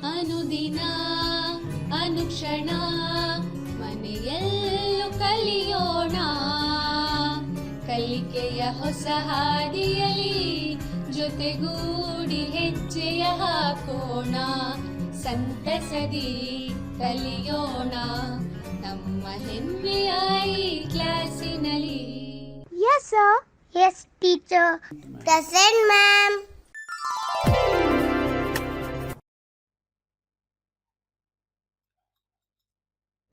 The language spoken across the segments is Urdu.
ಅನುದಿನ ಅನುಕ್ಷಣ ಮನೆಯಲ್ಲೂ ಕಲಿಯೋಣ, ಕಲಿಕೆಯ ಹೊಸ ಹಾದಿಯಲಿ ಜೊತೆಗೂಡಿ ಹೆಜ್ಜೆಯ ಹಾಕೋಣ, ಸಂತಸದಿ ಕಲಿಯೋಣ ನಮ್ಮ ಹೆಮ್ಮೆಯ ಈ ಕ್ಲಾಸಿನಲ್ಲಿ. Yes, sir. Yes, teacher. Present, ma'am.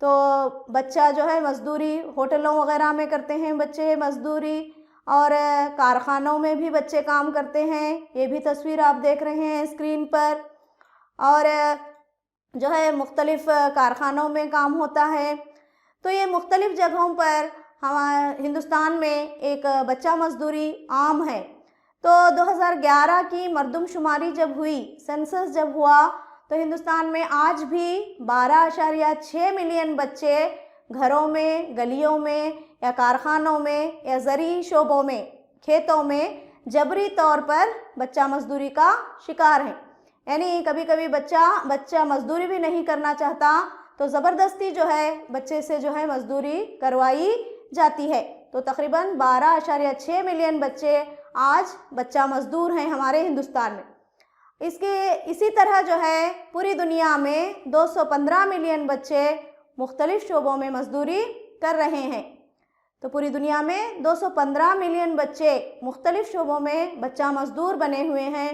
تو بچہ جو ہے مزدوری ہوٹلوں وغیرہ میں کرتے ہیں بچے مزدوری، اور کارخانوں میں بھی بچے کام کرتے ہیں. یہ بھی تصویر آپ دیکھ رہے ہیں اسکرین پر. اور جو ہے مختلف کارخانوں میں کام ہوتا ہے. تو یہ مختلف جگہوں پر ہندوستان میں ایک بچہ مزدوری عام ہے. تو 2011 کی مردم شماری جب ہوئی، سینسس جب ہوا، تو ہندوستان میں آج بھی 12.6 ملین بچے گھروں میں، گلیوں میں یا کارخانوں میں یا زرعی شعبوں میں، کھیتوں میں جبری طور پر بچہ مزدوری کا شکار ہیں. یعنی کبھی کبھی بچہ مزدوری بھی نہیں کرنا چاہتا تو زبردستی جو ہے بچے سے جو ہے مزدوری کروائی جاتی ہے. تو تقریباً 12.6 ملین بچے آج بچہ مزدور ہیں ہمارے ہندوستان میں. اسی طرح جو ہے پوری دنیا میں 215 ملین بچے مختلف شعبوں میں مزدوری کر رہے ہیں. تو پوری دنیا میں 215 ملین بچے مختلف شعبوں میں بچہ مزدور بنے ہوئے ہیں.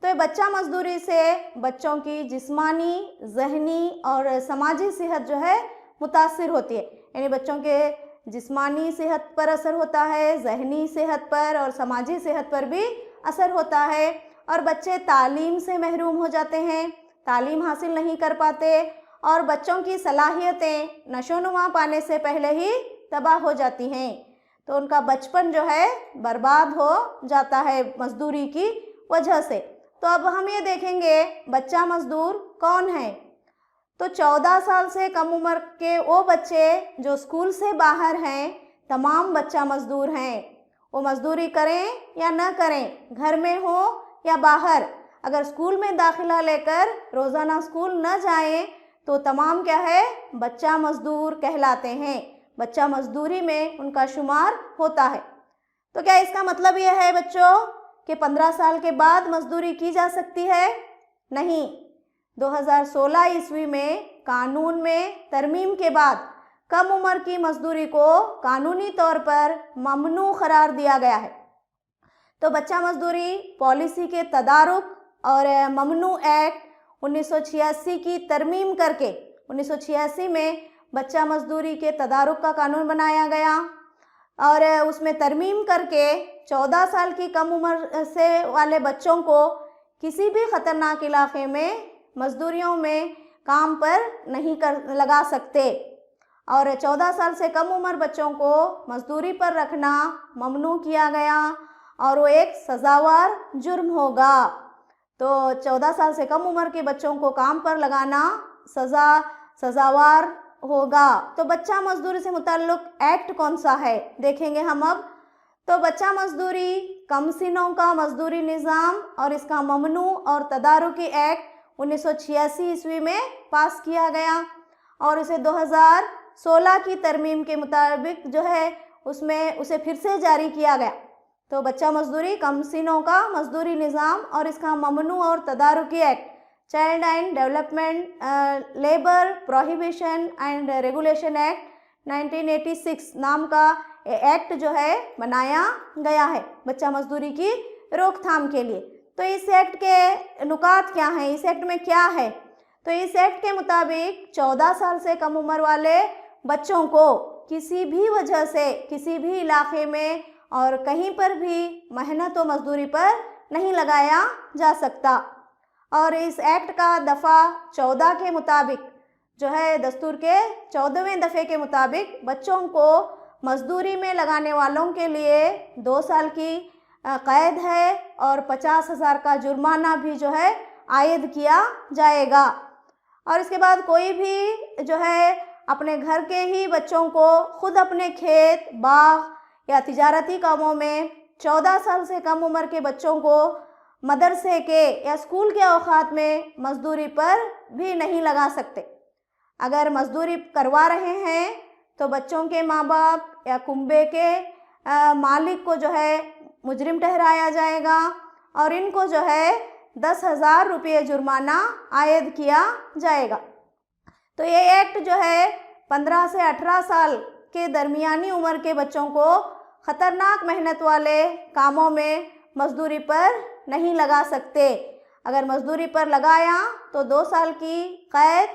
تو یہ بچہ مزدوری سے بچوں کی جسمانی، ذہنی اور سماجی صحت جو ہے متاثر ہوتی ہے. یعنی بچوں کے جسمانی صحت پر اثر ہوتا ہے، ذہنی صحت پر اور سماجی صحت پر بھی اثر ہوتا ہے. اور بچے تعلیم سے محروم ہو جاتے ہیں، تعلیم حاصل نہیں کر پاتے، اور بچوں کی صلاحیتیں نشو نما پانے سے پہلے ہی تباہ ہو جاتی ہیں. تو ان کا بچپن جو ہے برباد ہو جاتا ہے مزدوری کی وجہ سے. تو اب ہم یہ دیکھیں گے بچہ مزدور کون ہے. تو 14 سال سے کم عمر کے وہ بچے جو اسکول سے باہر ہیں، تمام بچہ مزدور ہیں. وہ مزدوری کریں یا نہ کریں، گھر میں ہوں یا باہر، اگر اسکول میں داخلہ لے کر روزانہ اسکول نہ جائیں تو تمام کیا ہے، بچہ مزدور کہلاتے ہیں. بچہ مزدوری میں ان کا شمار ہوتا ہے. تو کیا اس کا مطلب یہ ہے بچوں کہ 15 سال کے بعد مزدوری کی جا سکتی ہے؟ نہیں. 2016 عیسوی میں قانون میں ترمیم کے بعد کم عمر کی مزدوری کو قانونی طور پر ممنوع قرار دیا گیا ہے. تو بچہ مزدوری پالیسی کے تدارک اور ممنوع ایکٹ 1986 کی ترمیم کر کے 1986 میں بچہ مزدوری کے تدارک کا قانون بنایا گیا، اور اس میں ترمیم کر کے 14 سال کی کم عمر سے والے بچوں کو کسی بھی خطرناک علاقے میں مزدوریوں میں کام پر نہیں لگا سکتے، اور 14 سال سے کم عمر بچوں کو مزدوری پر رکھنا ممنوع کیا گیا، اور وہ ایک سزاوار جرم ہوگا. تو 14 سال سے کم عمر کے بچوں کو کام پر لگانا سزاوار ہوگا. تو بچہ مزدوری سے متعلق ایکٹ کون سا ہے دیکھیں گے ہم اب. تو بچہ مزدوری کم سنوں کا مزدوری نظام اور اس کا ممنوع اور تدارکی ایکٹ 1986 عیسوی میں پاس کیا گیا، اور اسے 2016 کی ترمیم کے مطابق جو ہے اس میں اسے پھر سے جاری کیا گیا. تو بچہ مزدوری کم سنوں کا مزدوری نظام اور اس کا ممنوع اور تدارکی act, child and development labour prohibition and regulation act 1986 نام کا ایکٹ جو ہے بنایا گیا ہے بچہ مزدوری کی روک تھام کے لیے. تو اس ایکٹ کے نکات کیا ہیں، اس ایکٹ میں کیا ہے؟ تو اس ایکٹ کے مطابق 14 سال سے کم عمر والے بچوں کو کسی بھی وجہ سے کسی بھی علاقے میں اور کہیں پر بھی محنت و مزدوری پر نہیں لگایا جا سکتا. اور اس ایکٹ کا دفعہ 14 کے مطابق جو ہے دستور کے 14ویں دفعے کے مطابق بچوں کو مزدوری میں لگانے والوں کے لیے 2 سال کی قید ہے اور 50,000 کا جرمانہ بھی جو ہے عائد کیا جائے گا. اور اس کے بعد کوئی بھی جو ہے اپنے گھر کے ہی بچوں کو خود اپنے کھیت، باغ یا تجارتی کاموں میں 14 سال سے کم عمر کے بچوں کو مدرسے کے یا اسکول کے اوقات میں مزدوری پر بھی نہیں لگا سکتے. اگر مزدوری کروا رہے ہیں تو بچوں کے ماں باپ یا کنبے کے مالک کو جو ہے مجرم ٹھہرایا جائے گا، اور ان کو جو ہے 10,000 روپے جرمانہ عائد کیا جائے گا. تو یہ ایکٹ جو ہے 15 سے 18 سال کے درمیانی عمر کے بچوں کو خطرناک محنت والے کاموں میں مزدوری پر نہیں لگا سکتے. اگر مزدوری پر لگایا تو 2 سال کی قید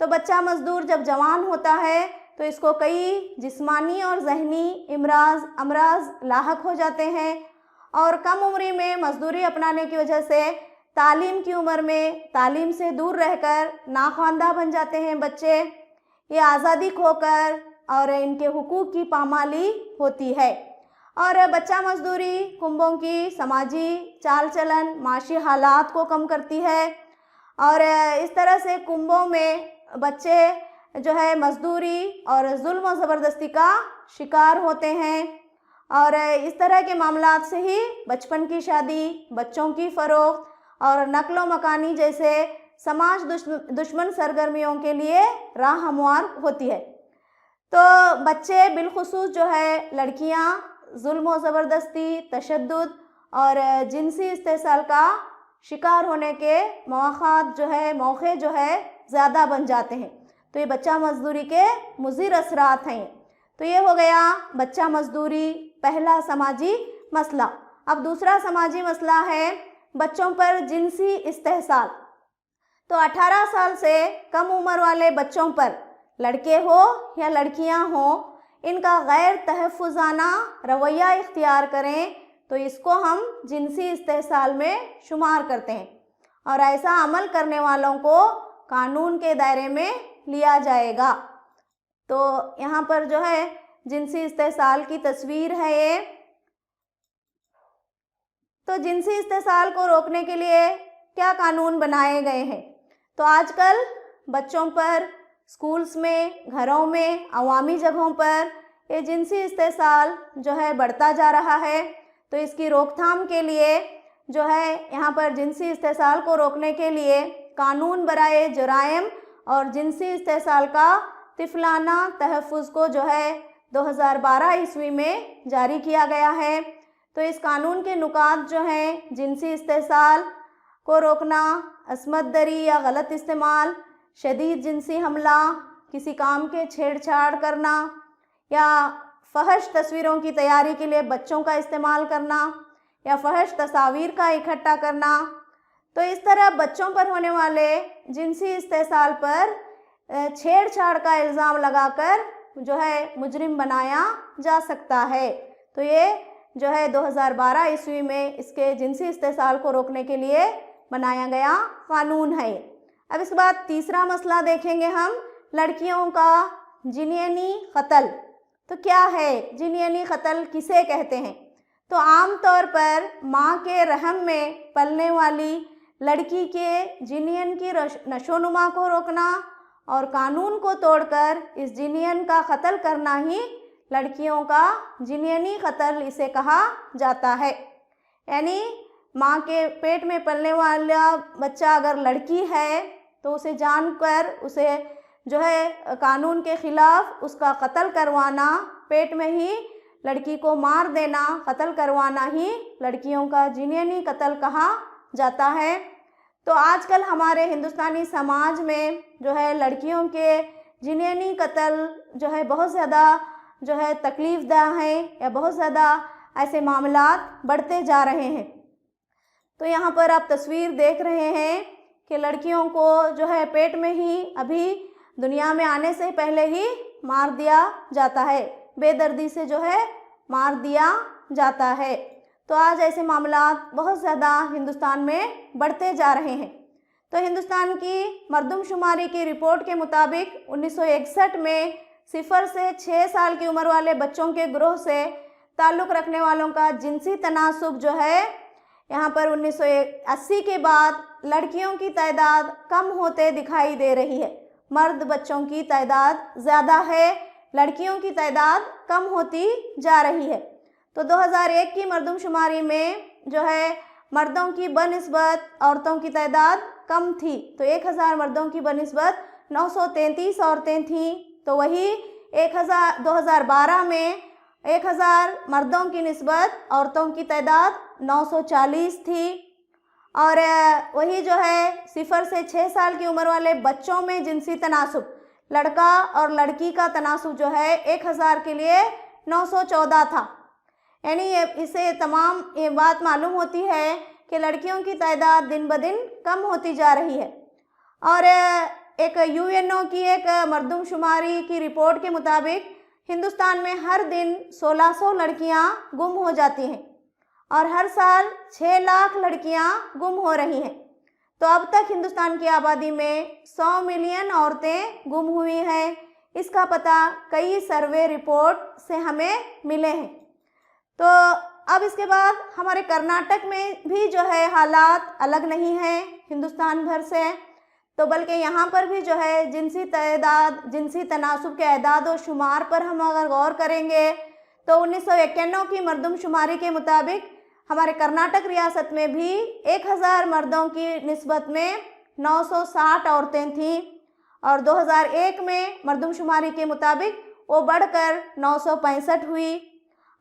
تو بچہ مزدور جب جوان ہوتا ہے تو اس کو کئی جسمانی اور ذہنی امراض لاحق ہو جاتے ہیں، اور کم عمری میں مزدوری اپنانے کی وجہ سے تعلیم کی عمر میں تعلیم سے دور رہ کر ناخواندہ بن جاتے ہیں بچے، یہ آزادی کھو کر اور ان کے حقوق کی پامالی ہوتی ہے۔ اور بچہ مزدوری کنبوں کی سماجی چال چلن، معاشی حالات کو کم کرتی ہے، اور اس طرح سے کنبوں میں بچے جو ہے مزدوری اور ظلم و زبردستی کا شکار ہوتے ہیں، اور اس طرح کے معاملات سے ہی بچپن کی شادی، بچوں کی فروخت اور نقل و مکانی جیسے سماج دشمن سرگرمیوں کے لیے راہ ہموار ہوتی ہے۔ تو بچے بالخصوص جو ہے لڑکیاں ظلم و زبردستی، تشدد اور جنسی استحصال کا شکار ہونے کے موقع جو ہے زیادہ بن جاتے ہیں، تو یہ بچہ مزدوری کے مضر اثرات ہیں۔ تو یہ ہو گیا بچہ مزدوری پہلا سماجی مسئلہ۔ اب دوسرا سماجی مسئلہ ہے بچوں پر جنسی استحصال۔ تو 18 سال سے کم عمر والے بچوں پر، لڑکے ہو یا لڑکیاں ہوں، ان کا غیر تحفظانہ رویہ اختیار کریں تو اس کو ہم جنسی استحصال میں شمار کرتے ہیں، اور ایسا عمل کرنے والوں کو قانون کے دائرے میں لیا جائے گا۔ تو یہاں پر جو ہے جنسی استحصال کی تصویر ہے یہ۔ تو جنسی استحصال کو روکنے کے لیے کیا قانون بنائے گئے ہیں؟ تو آج کل بچوں پر، اسکولس میں، گھروں میں، عوامی جگہوں پر یہ جنسی استحصال جو ہے بڑھتا جا رہا ہے۔ تو اس کی روک تھام کے لیے جو ہے یہاں پر جنسی استحصال کو روکنے کے لیے قانون برائے جرائم اور جنسی استحصال کا طفلانہ تحفظ کو جو ہے 2012 عیسوی میں جاری کیا گیا ہے۔ تو اس قانون کے نکات جو ہیں جنسی استحصال کو روکنا، عصمت دری یا غلط استعمال، شدید جنسی حملہ، کسی کام کے چھیڑ چھاڑ کرنا، یا فحش تصویروں کی تیاری کے لیے بچوں کا استعمال کرنا، یا فحش تصاویر کا اکٹھا کرنا۔ تو اس طرح بچوں پر ہونے والے جنسی استحصال پر چھیڑ چھاڑ کا الزام لگا کر جو ہے مجرم بنایا جا سکتا ہے۔ تو یہ جو ہے 2012 عیسوی میں اس کے جنسی استحصال کو روکنے کے لیے بنایا گیا قانون ہے۔ اب اس کے بعد تیسرا مسئلہ دیکھیں گے ہم، لڑکیوں کا جنینی قتل۔ تو کیا ہے جنینی قتل، کسے کہتے ہیں؟ تو عام طور پر ماں کے رحم میں پلنے والی لڑکی کے جنین کی نشو و نما کو روکنا اور قانون کو توڑ کر اس جنین کا قتل کرنا ہی لڑکیوں کا جنینی قتل اسے کہا جاتا ہے۔ یعنی ماں کے پیٹ میں پلنے والا بچہ اگر لڑکی ہے تو اسے جان کر اسے جو ہے قانون کے خلاف اس کا قتل کروانا، پیٹ میں ہی لڑکی کو مار دینا، قتل کروانا ہی لڑکیوں کا جنینی قتل کہا جاتا ہے۔ تو آج کل ہمارے ہندوستانی سماج میں جو ہے لڑکیوں کے جنینی قتل جو ہے بہت زیادہ جو ہے تکلیف دہ ہیں، یا بہت زیادہ ایسے معاملات بڑھتے جا رہے ہیں۔ تو یہاں پر آپ تصویر دیکھ رہے ہیں کہ لڑکیوں کو جو ہے پیٹ میں ہی ابھی دنیا میں آنے سے پہلے ہی مار دیا جاتا ہے، بے دردی سے جو ہے مار دیا جاتا ہے۔ تو آج ایسے معاملات بہت زیادہ ہندوستان میں بڑھتے جا رہے ہیں۔ تو ہندوستان کی مردم شماری کی رپورٹ کے مطابق 1961 میں 0 سے 6 سال کی عمر والے بچوں کے گروہ سے تعلق رکھنے والوں کا جنسی تناسب جو ہے یہاں پر 1980 کے بعد لڑکیوں کی تعداد کم ہوتے دکھائی دے رہی ہے۔ مرد بچوں کی تعداد زیادہ ہے، لڑکیوں کی تعداد کم ہوتی جا رہی ہے۔ تو 2001 کی مردم شماری میں جو ہے مردوں کی بنسبت عورتوں کی تعداد کم تھی، تو 1000 مردوں کی بنسبت 933 عورتیں تھیں۔ تو وہی 2012 میں 1000 مردوں کی نسبت عورتوں کی تعداد 940 تھی، اور وہی جو ہے 0 سے 6 سال کی عمر والے بچوں میں جنسی تناسب لڑکا اور لڑکی کا تناسب جو ہے 1000 کے لیے 914 تھا۔ یعنی اسے تمام یہ بات معلوم ہوتی ہے کہ لڑکیوں کی تعداد دن بدن کم ہوتی جا رہی ہے، اور ایک UNO کی ایک مردم شماری کی رپورٹ کے مطابق ہندوستان میں ہر دن 1600 لڑکیاں گم ہو جاتی ہیں اور ہر سال 6 لاکھ لڑکیاں گم ہو رہی ہیں۔ تو اب تک ہندوستان کی آبادی میں 100 ملین عورتیں گم ہوئی ہیں۔ اس کا پتہ کئی سروے رپورٹ سے ہمیں ملے ہیں۔ تو اب اس کے بعد ہمارے کرناٹک میں بھی جو ہے حالات الگ نہیں ہیں ہندوستان بھر سے، تو بلکہ یہاں پر بھی جو ہے جنسی تناسب کے اعداد و شمار پر ہم اگر غور کریں گے تو 1991 کی مردم شماری کے مطابق ہمارے کرناٹک ریاست میں بھی 1000 مردوں کی نسبت میں 960 عورتیں تھیں، اور 2001 میں مردم شماری کے مطابق وہ بڑھ کر 965 ہوئی۔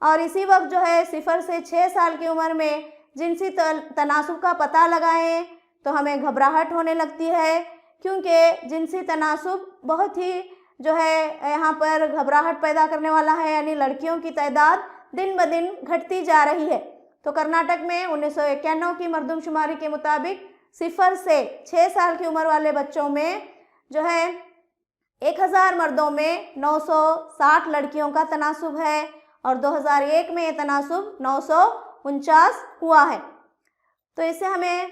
اور اسی وقت جو ہے 0 سے 6 سال کی عمر میں جنسی تناسب کا پتہ لگائیں تو ہمیں گھبراہٹ ہونے لگتی ہے، کیونکہ جنسی تناسب بہت ہی جو ہے یہاں پر گھبراہٹ پیدا کرنے والا ہے، یعنی لڑکیوں کی تعداد دن بدن گھٹتی جا رہی ہے۔ تو کرناٹک میں 1991 کی مردم شماری کے مطابق 0 سے 6 سال کی عمر والے بچوں میں جو ہے 1000 مردوں میں 960 لڑکیوں کا تناسب ہے، اور 2001 میں یہ تناسب 949 ہوا ہے۔ تو اس سے ہمیں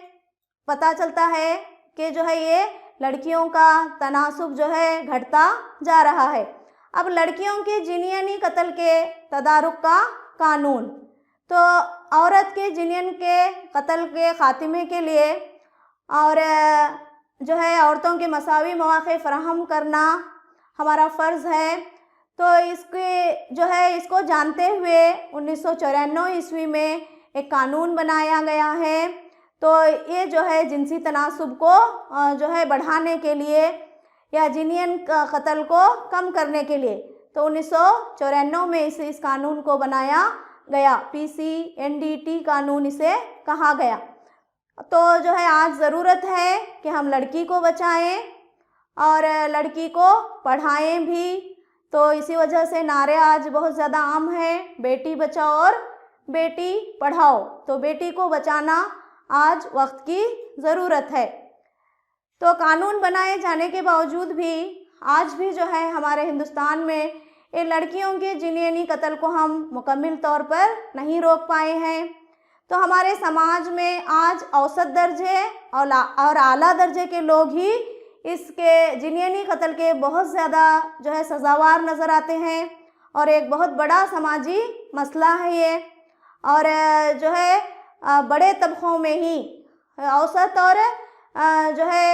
پتہ چلتا ہے کہ جو ہے یہ لڑکیوں کا تناسب جو ہے گھٹتا جا رہا ہے۔ اب لڑکیوں کے جنینی قتل کے تدارک کا قانون، تو عورت کے جنین کے قتل کے خاتمے کے لیے اور جو ہے عورتوں کے مساوی مواقع فراہم کرنا ہمارا فرض ہے۔ تو اس کو جانتے ہوئے 1994 عیسوی میں ایک قانون بنایا گیا ہے۔ تو یہ جو ہے جنسی تناسب کو جو ہے بڑھانے کے لیے یا جنین قتل کو کم کرنے کے لیے تو 1994 میں اس قانون کو بنایا گیا، PCNDT قانون اسے کہا گیا۔ تو جو ہے آج ضرورت ہے کہ ہم لڑکی کو بچائیں اور لڑکی کو پڑھائیں بھی۔ تو اسی وجہ سے نعرے آج بہت زیادہ عام ہیں، بیٹی بچاؤ اور بیٹی پڑھاؤ۔ تو بیٹی کو بچانا آج وقت کی ضرورت ہے۔ تو قانون بنائے جانے کے باوجود بھی آج بھی جو ہے ہمارے ہندوستان میں یہ لڑکیوں کے جنینی قتل کو ہم مکمل طور پر نہیں روک پائے ہیں۔ تو ہمارے سماج میں آج اوسط درجے اور اعلیٰ درجے کے لوگ ہی اس کے جنینی قتل کے بہت زیادہ جو ہے سزاوار نظر آتے ہیں، اور ایک بہت بڑا سماجی مسئلہ ہے یہ۔ اور جو ہے بڑے طبقوں میں ہی اوسط اور جو ہے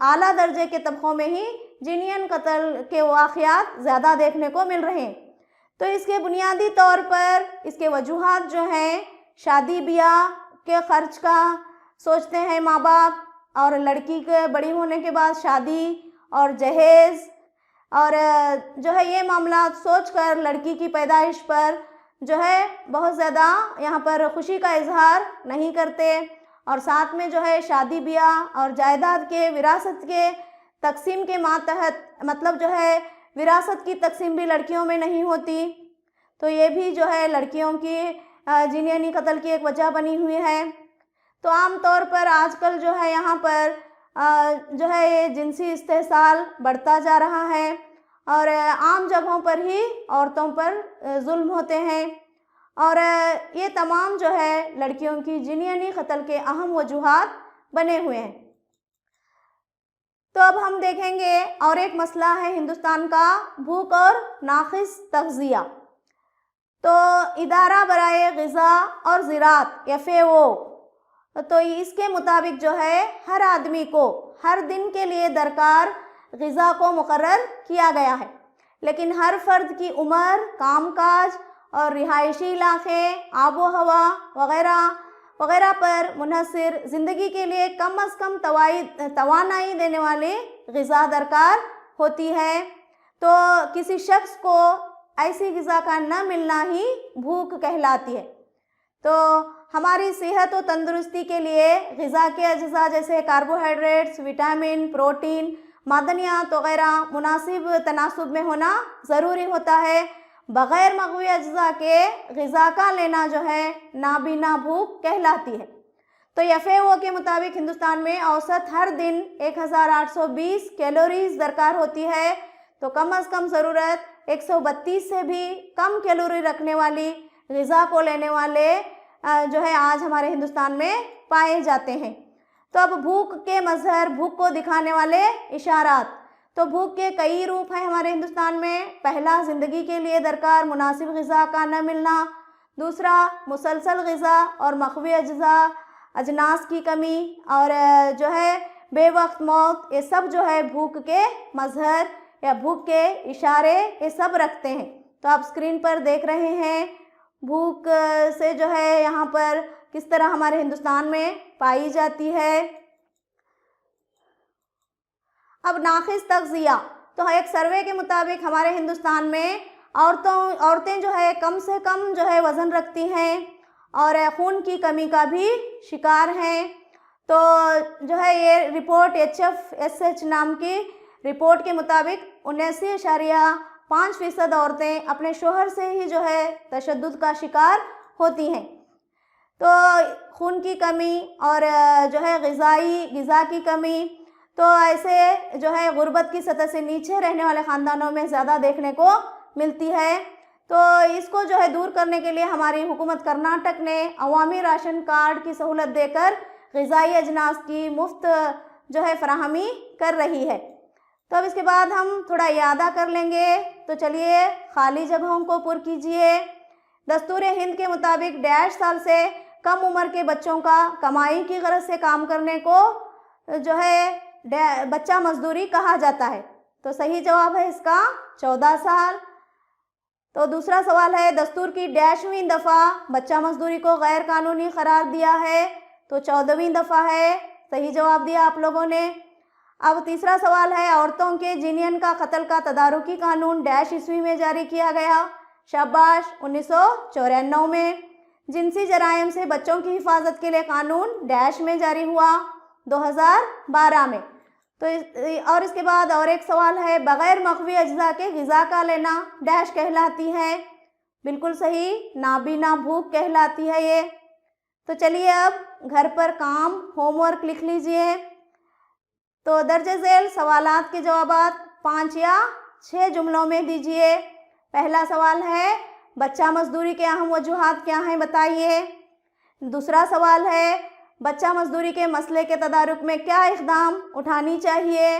اعلیٰ درجے کے طبقوں میں ہی جنین قتل کے واقعات زیادہ دیکھنے کو مل رہے ہیں۔ تو اس کے بنیادی طور پر اس کے وجوہات جو ہیں، شادی بیاہ کے خرچ کا سوچتے ہیں ماں باپ، اور لڑکی کے بڑی ہونے کے بعد شادی اور جہیز، اور جو ہے یہ معاملات سوچ کر لڑکی کی پیدائش پر جو ہے بہت زیادہ یہاں پر خوشی کا اظہار نہیں کرتے، اور ساتھ میں جو ہے شادی بیاہ اور جائیداد کے وراثت کے تقسیم کے ماتحت مطلب جو ہے وراثت کی تقسیم بھی لڑکیوں میں نہیں ہوتی۔ تو یہ بھی جو ہے لڑکیوں کی جنینی قتل کی ایک وجہ بنی ہوئی ہے۔ تو عام طور پر آج کل جو ہے یہاں پر جو ہے یہ جنسی استحصال بڑھتا جا رہا ہے، اور عام جگہوں پر ہی عورتوں پر ظلم ہوتے ہیں، اور یہ تمام جو ہے لڑکیوں کی جنینی قتل کے اہم وجوہات بنے ہوئے ہیں۔ تو اب ہم دیکھیں گے اور ایک مسئلہ ہے ہندوستان کا، بھوک اور ناقص تغذیہ۔ تو ادارہ برائے غذا اور زراعت FAO، تو اس کے مطابق جو ہے ہر آدمی کو ہر دن کے لیے درکار غذا کو مقرر کیا گیا ہے، لیکن ہر فرد کی عمر، کام کاج اور رہائشی علاقے، آب و ہوا وغیرہ وغیرہ پر منحصر زندگی کے لیے کم از کم توانائی دینے والی غذا درکار ہوتی ہے۔ تو کسی شخص کو ایسی غذا کا نہ ملنا ہی بھوک کہلاتی ہے۔ تو ہماری صحت و تندرستی کے لیے غذا کے اجزاء جیسے کاربوہائیڈریٹس، وٹامن، پروٹین، معدنیات وغیرہ مناسب تناسب میں ہونا ضروری ہوتا ہے۔ بغیر مغوی اجزاء کے غذا کا لینا جو ہے نابینا بھوک کہلاتی ہے۔ تو FAO کے مطابق ہندوستان میں اوسط ہر دن 1820 کیلوریز درکار ہوتی ہے، تو کم از کم ضرورت 132 سے بھی کم کیلوری رکھنے والی غذا کو لینے والے جو ہے آج ہمارے ہندوستان میں پائے جاتے ہیں۔ تو اب بھوک کے مظہر، بھوک کو دکھانے والے اشارات، تو بھوک کے کئی روپ ہیں ہمارے ہندوستان میں۔ پہلا، زندگی کے لیے درکار مناسب غذا کا نہ ملنا۔ دوسرا، مسلسل غذا اور مخفی اجناس کی کمی، اور جو ہے بے وقت موت، یہ سب جو ہے بھوک کے مظہر یا بھوک کے اشارے یہ سب رکھتے ہیں۔ تو آپ اسکرین پر دیکھ رہے ہیں بھوک سے جو ہے یہاں پر کس طرح ہمارے ہندوستان میں پائی جاتی ہے۔ اب ناقص تغذیہ، تو ایک سروے کے مطابق ہمارے ہندوستان میں عورتیں جو ہے کم سے کم جو ہے وزن رکھتی ہیں اور خون کی کمی کا بھی شکار ہیں۔ تو جو ہے یہ رپورٹ HFSH نام کی رپورٹ کے مطابق 79.5% عورتیں اپنے شوہر سے ہی جو ہے تشدد کا شکار ہوتی ہیں۔ تو خون کی کمی اور جو ہے غذا کی کمی، تو ایسے جو ہے غربت کی سطح سے نیچے رہنے والے خاندانوں میں زیادہ دیکھنے کو ملتی ہے۔ تو اس کو جو ہے دور کرنے کے لیے ہماری حکومت کرناٹک نے عوامی راشن کارڈ کی سہولت دے کر غذائی اجناس کی مفت جو ہے فراہمی کر رہی ہے۔ تو اب اس کے بعد ہم تھوڑا اعادہ کر لیں گے، تو چلیے خالی جگہوں کو پر کیجئے۔ دستور ہند کے مطابق 1.5 سال سے کم عمر کے بچوں کا کمائی کی غرض سے کام کرنے کو جو ہے بچہ مزدوری کہا جاتا ہے۔ تو صحیح جواب ہے اس کا 14 سال۔ تو دوسرا سوال ہے، دستور کی 1.ویں دفعہ بچہ مزدوری کو غیر قانونی قرار دیا ہے؟ تو 14ویں دفعہ ہے، صحیح جواب دیا آپ لوگوں نے۔ اب تیسرا سوال ہے، عورتوں کے جنین کا قتل کا تدارکی قانون 1 میں جاری کیا گیا؟ شاباش، 1994 میں۔ جنسی جرائم سے بچوں کی حفاظت کے لیے قانون میں جاری ہوا 2012 میں۔ تو اور اس کے بعد اور ایک سوال ہے، بغیر مخفی اجزاء کے غذا کا لینا کہلاتی ہے؟ بالکل صحیح، نابینا بھوک کہلاتی ہے یہ۔ تو چلیے اب گھر پر کام ہوم ورک لکھ لیجئے۔ تو درج ذیل سوالات کے جوابات 5 یا 6 جملوں میں دیجئے۔ پہلا سوال ہے، بچہ مزدوری کے اہم وجوہات کیا ہیں بتائیے۔ دوسرا سوال ہے، بچہ مزدوری کے مسئلے کے تدارک میں کیا اقدام اٹھانی چاہیے۔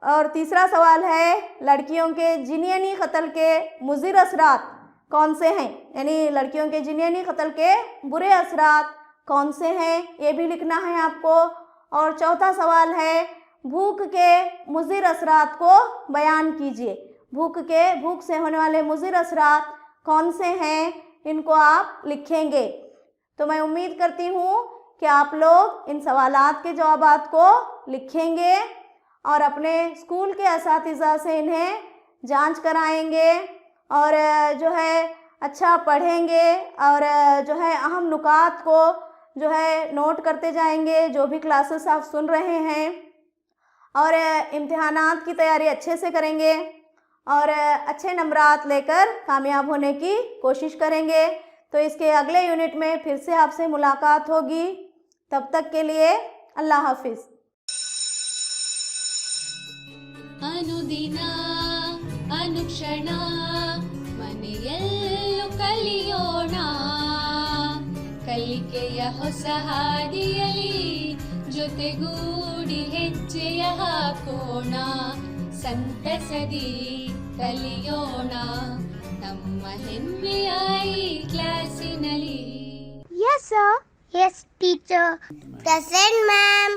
اور تیسرا سوال ہے، لڑکیوں کے جنینی قتل کے مضر اثرات کون سے ہیں، یعنی لڑکیوں کے جنینی قتل کے برے اثرات کون سے ہیں، یہ بھی لکھنا ہے آپ کو۔ اور چوتھا سوال ہے، بھوک کے مضر اثرات کو بیان کیجئے۔ بھوک سے ہونے والے مضر اثرات کون سے ہیں، ان کو آپ لکھیں گے۔ تو میں امید کرتی ہوں کہ آپ لوگ ان سوالات کے جوابات کو لکھیں گے اور اپنے اسکول کے اساتذہ سے انہیں جانچ کرائیں گے اور جو ہے اچھا پڑھیں گے اور جو ہے اہم نکات کو جو ہے نوٹ کرتے جائیں گے جو بھی کلاسز آپ سن رہے ہیں، اور امتحانات کی تیاری اچھے سے کریں گے اور اچھے نمبرات لے کر کامیاب ہونے کی کوشش کریں گے۔ تو اس کے اگلے یونٹ میں پھر سے آپ سے ملاقات ہوگی، تب تک کے لیے اللہ حافظ۔ ಅನುದಿನ ಅನುಕ್ಷಣ ಮನೆಯಲ್ಲೂ ಕಲಿಯೋಣ, ಕಲಿಕೆಯ ಹೊಸ ಹಾದಿಯಲಿ ಜೊತೆಗೂಡಿ ಹೆಜ್ಜೆಯ ಹಾಕೋಣ, ಸಂತಸದಿ ಕಲಿಯೋಣ ನಮ್ಮ ಹೆಮ್ಮೆಯ ಈ ಕ್ಲಾಸಿನಲ್ಲಿ। Yes, sir. Yes, teacher. Present, ma'am.